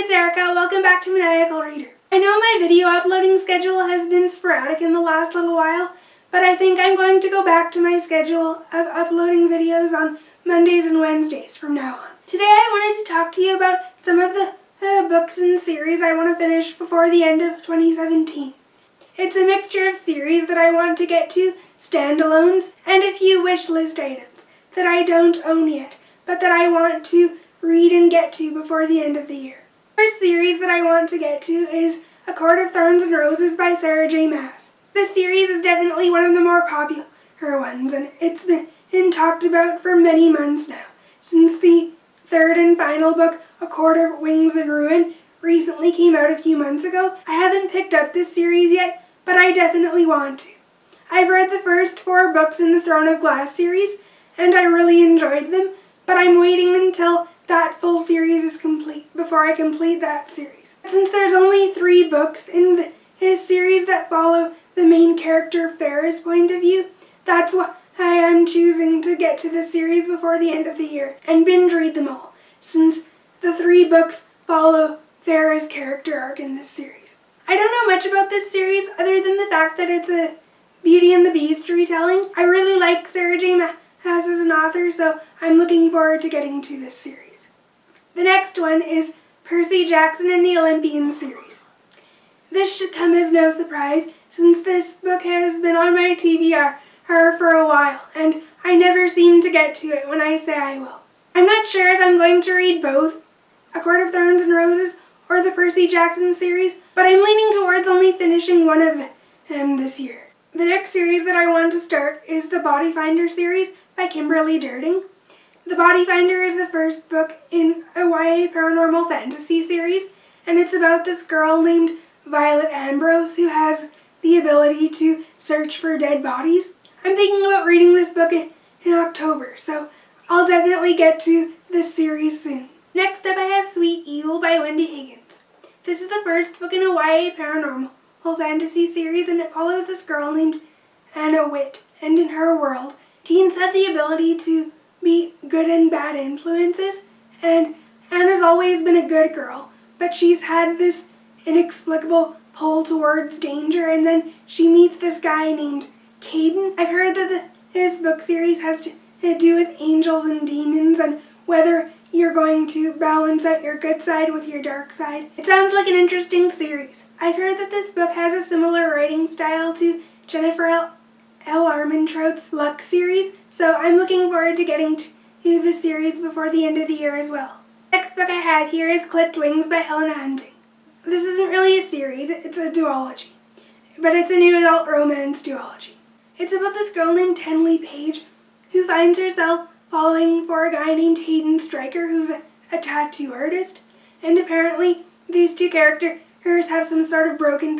it's Erica. Welcome back to Maniacal Reader. I know my video uploading schedule has been sporadic in the last little while, but I think I'm going to go back to my schedule of uploading videos on Mondays and Wednesdays from now on. Today I wanted to talk to you about some of the books and series I want to finish before the end of 2017. It's a mixture of series that I want to get to, standalones, and a few wish list items that I don't own yet, but that I want to read and get to before the end of the year. The first series that I want to get to is A Court of Thorns and Roses by Sarah J. Maas. This series is definitely one of the more popular ones, and it's been talked about for many months now, since the third and final book, A Court of Wings and Ruin, recently came out a few months ago. I haven't picked up this series yet, but I definitely want to. I've read the first 4 books in the Throne of Glass series, and I really enjoyed them, but I'm waiting until that full series is complete before I complete that series. Since there's only 3 books in his series that follow the main character Farah's point of view, that's why I'm choosing to get to this series before the end of the year and binge read them all, since the 3 books follow Farah's character arc in this series. I don't know much about this series other than the fact that it's a Beauty and the Beast retelling. I really like Sarah J. Maas as an author, so I'm looking forward to getting to this series. The next one is Percy Jackson and the Olympian series. This should come as no surprise, since this book has been on my TBR for a while, and I never seem to get to it when I say I will. I'm not sure if I'm going to read both A Court of Thorns and Roses or the Percy Jackson series, but I'm leaning towards only finishing one of them this year. The next series that I want to start is the Body Finder series by Kimberly Derting. The Body Finder is the first book in a YA paranormal fantasy series, and it's about this girl named Violet Ambrose who has the ability to search for dead bodies. I'm thinking about reading this book in October, so I'll definitely get to this series soon. Next up I have Sweet Evil by Wendy Higgins. This is the first book in a YA paranormal fantasy series, and it follows this girl named Anna Witt, and in her world, teens have the ability to be good and bad influences, and Anna's always been a good girl, but she's had this inexplicable pull towards danger, and then she meets this guy named Caden. I've heard that this book series has to do with angels and demons and whether you're going to balance out your good side with your dark side. It sounds like an interesting series. I've heard that this book has a similar writing style to Jennifer L. Armentrout's Luck series, so I'm looking forward to getting to this series before the end of the year as well. Next book I have here is Clipped Wings by Helena. This isn't really a series, it's a duology, but it's a new adult romance duology. It's about this girl named Tenley Page who finds herself falling for a guy named Hayden Stryker who's a tattoo artist, and apparently these two characters have some sort of broken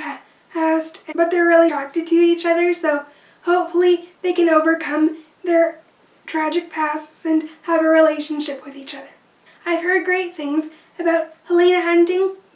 past, but they're really attracted to each other, so hopefully they can overcome their tragic pasts and have a relationship with each other. I've heard great things about Helena,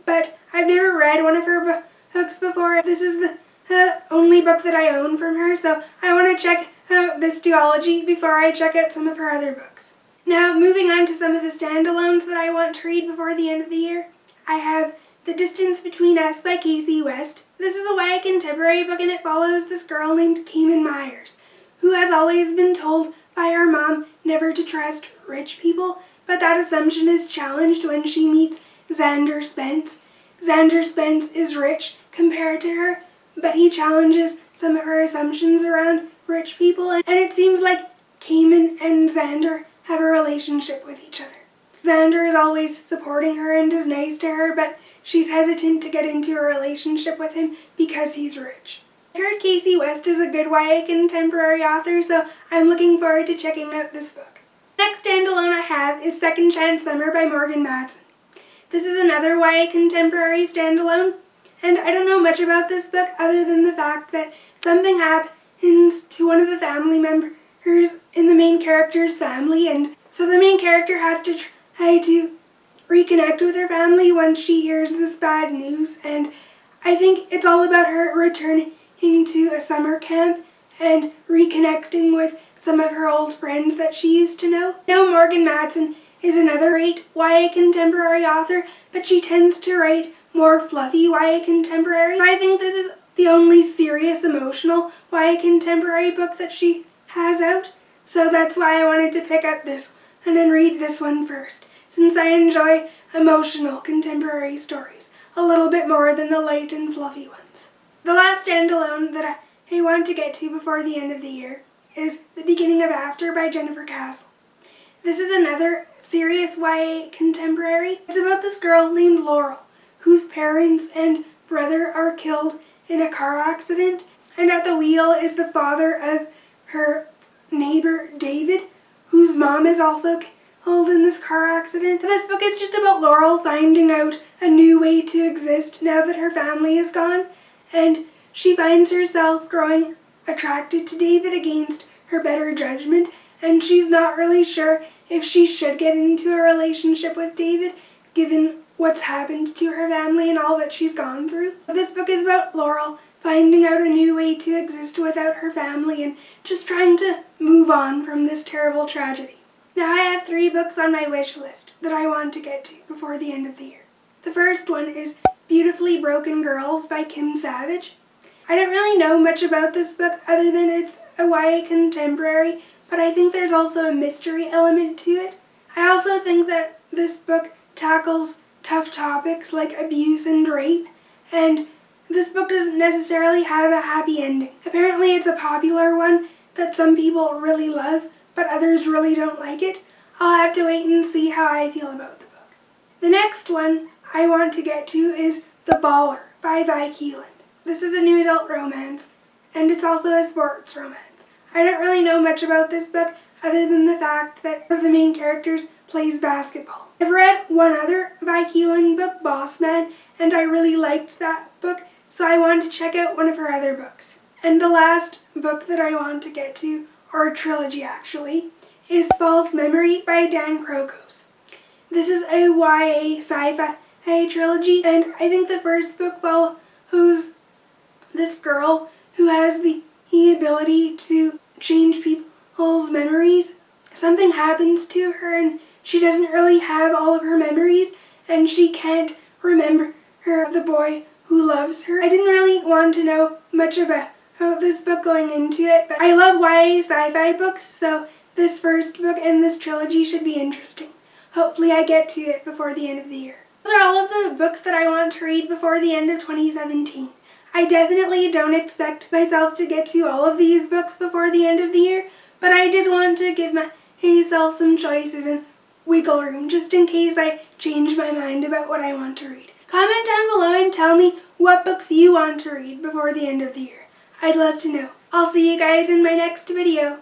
but I've never read one of her books before. This is the only book that I own from her, so I want to check out this duology before I check out some of her other books. Now, moving on to some of the standalones that I want to read before the end of the year, I have The Distance Between Us by Kasie West. This is a YA contemporary book, and it follows this girl named Cayman Myers, who has always been told by her mom never to trust rich people, but that assumption is challenged when she meets Xander Spence. Xander Spence is rich compared to her, but he challenges some of her assumptions around rich people, and it seems like Cayman and Xander have a relationship with each other. Xander is always supporting her and is nice to her, but she's hesitant to get into a relationship with him because he's rich. I heard Kasie West is a good YA contemporary author, so I'm looking forward to checking out this book. Next standalone I have is Second Chance Summer by Matson. This is another YA contemporary standalone, and I don't know much about this book other than the fact that something happens to one of the family members in the main character's family, and so the main character has to try to reconnect with her family once she hears this bad news, and I think it's all about her returning to a summer camp and reconnecting with some of her old friends that she used to know. Now Matson is another great YA contemporary author, but she tends to write more fluffy YA contemporary. I think this is the only serious emotional YA contemporary book that she has out, so that's why I wanted to pick up this one and read this one first, since I enjoy emotional contemporary stories a little bit more than the light and fluffy ones. The last standalone that I want to get to before the end of the year is The Beginning of After by Jennifer Castle. This is another serious YA contemporary. It's about this girl named Laurel, whose parents and brother are killed in a car accident, and at the wheel is the father of her neighbor David, whose mom is also killed in this car accident. This book is just about Laurel finding out a new way to exist now that her family is gone, and she finds herself growing attracted to David against her better judgment, and she's not really sure if she should get into a relationship with David given what's happened to her family and all that she's gone through. This book is about Laurel finding out a new way to exist without her family and just trying to move on from this terrible tragedy. Now I have 3 books on my wish list that I want to get to before the end of the year. The first one is Beautifully Broken Girls by Kim Savage. I don't really know much about this book other than it's a YA contemporary, but I think there's also a mystery element to it. I also think that this book tackles tough topics like abuse and rape, and this book doesn't necessarily have a happy ending. Apparently it's a popular one that some people really love, but others really don't like it. I'll have to wait and see how I feel about the book. The next one I want to get to is The Baller by Vi Keeland. This is a new adult romance, and it's also a sports romance. I don't really know much about this book other than the fact that one of the main characters plays basketball. I've read one other Vi Keeland book, Boss Man, and I really liked that book, so I wanted to check out one of her other books. And the last book that I want to get to, or a trilogy actually, is False Memory by Dan Krokos. This is a YA sci-fi trilogy, and I think the first book follows this girl who has the ability to change people's memories. Something happens to her and she doesn't really have all of her memories, and she can't remember the boy who loves her. I didn't really want to know much about this book going into it, but I love YA sci-fi books, so this first book and this trilogy should be interesting. Hopefully I get to it before the end of the year. Those are all of the books that I want to read before the end of 2017. I definitely don't expect myself to get to all of these books before the end of the year, but I did want to give myself some choices and wiggle room just in case I change my mind about what I want to read. Comment down below and tell me what books you want to read before the end of the year. I'd love to know. I'll see you guys in my next video.